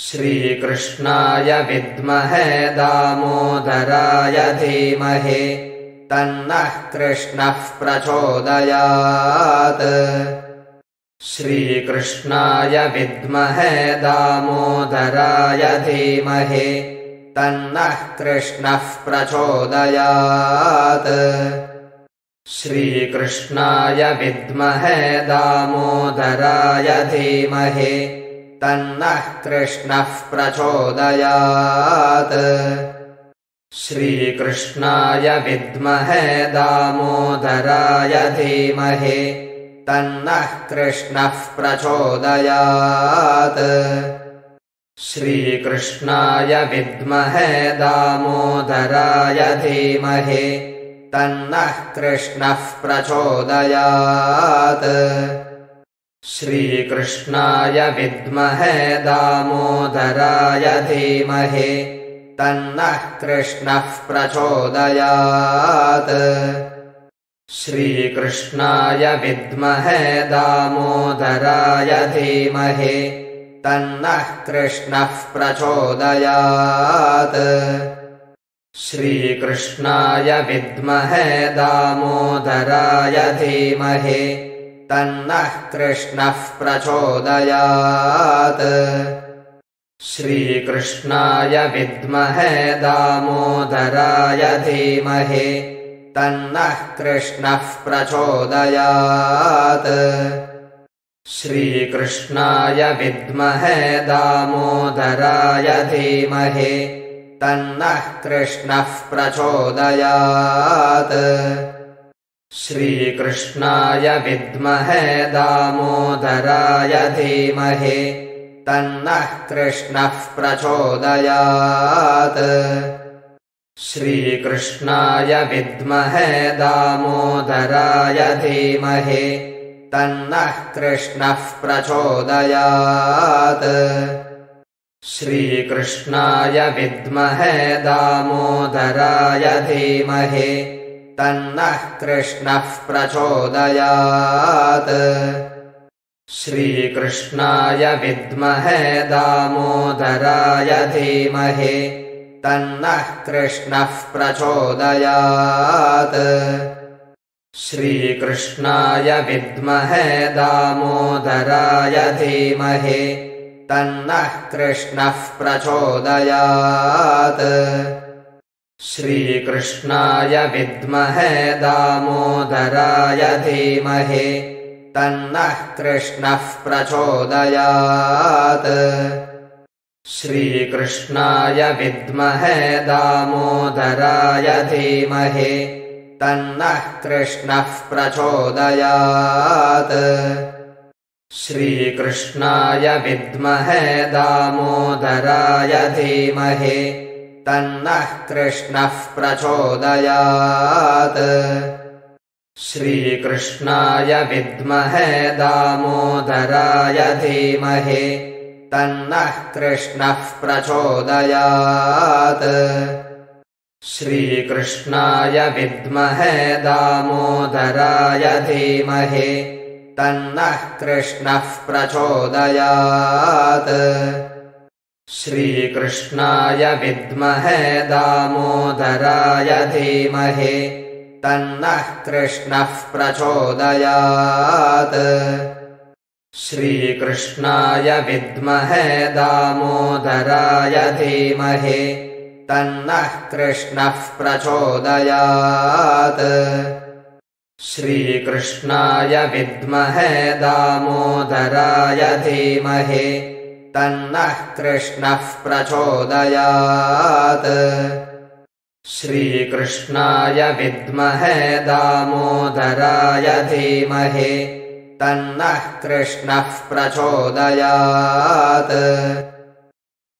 श्रीकृष्णाय विद्महे दामोदराय धीमहि तन्नः कृष्णः प्रचोदयात्। श्रीकृष्णाय विद्महे दामोदराय धीमहि तन्नः कृष्णः प्रचोदयात्। श्रीकृष्णाय विद्महे दामोदराय धीमहि तन्नः कृष्णः प्रचोदयात्। श्रीकृष्णाय विद्महे दामोदराय धीमहि तन्नः कृष्णः प्रचोदयात्। श्रीकृष्णाय विद्महे दामोदराय धीमहि तन्नः कृष्णः प्रचोदयात्। श्रीकृष्णाय विद्महे दामोदराय धीमहि तन्नः कृष्णः प्रचोदयात्। श्रीकृष्णाय विद्महे दामोदराय धीमहि तन्नः कृष्णः प्रचोदयात्। श्रीकृष्णाय विद्महे दामोदराय धीमहि तन्नः कृष्णः प्रचोदयात्। श्रीकृष्णाय विद्महे दामोदराय धीमहि तन्नः कृष्णः प्रचोदयात्। श्रीकृष्णाय विद्महे दामोदराय धीमहि तन्नः कृष्णः प्रचोदयात्। श्रीकृष्णाय विद्महे दामोदराय धीमहि तन्नः कृष्णः प्रचोदयात्। श्रीकृष्णाय विद्महे दामोदराय धीमहि तन्नः कृष्णः प्रचोदयात्। श्रीकृष्णाय विद्महे दामोदराय धीमहि तन्नः कृष्णः प्रचोदयात्। श्रीकृष्णाय विद्महे दामोदराय धीमहि तन्नः कृष्णः प्रचोदयात्। श्रीकृष्णाय विद्महे दामोदराय धीमहि तन्नः कृष्णः प्रचोदयात्। श्रीकृष्णाय विद्महे दामोदराय धीमहि तन्नः कृष्णः प्रचोदयात्। श्रीकृष्णाय विद्महे दामोदराय धीमहि तन्नः कृष्णः प्रचोदयात्। श्रीकृष्णाय विद्महे दामोदराय धीमहि तन्नः कृष्णः प्रचोदयात्। श्रीकृष्णाय विद्महे दामोदराय धीमहि तन्नः कृष्णः प्रचोदयात्। श्रीकृष्णाय विद्महे दामोदराय धीमहि तन्नः कृष्णः प्रचोदयात्। श्रीकृष्णाय विद्महे दामोदराय धीमहि तन्नः कृष्णः प्रचोदयात्। श्रीकृष्णाय विद्महे दामोदराय धीमहि तन्नः कृष्णः प्रचोदयात्। श्रीकृष्णाय विद्महे दामोदराय धीमहि तन्नः कृष्णः प्रचोदयात्। श्रीकृष्णाय विद्महे दामोदराय धीमहि तन्नः कृष्णः प्रचोदयात्।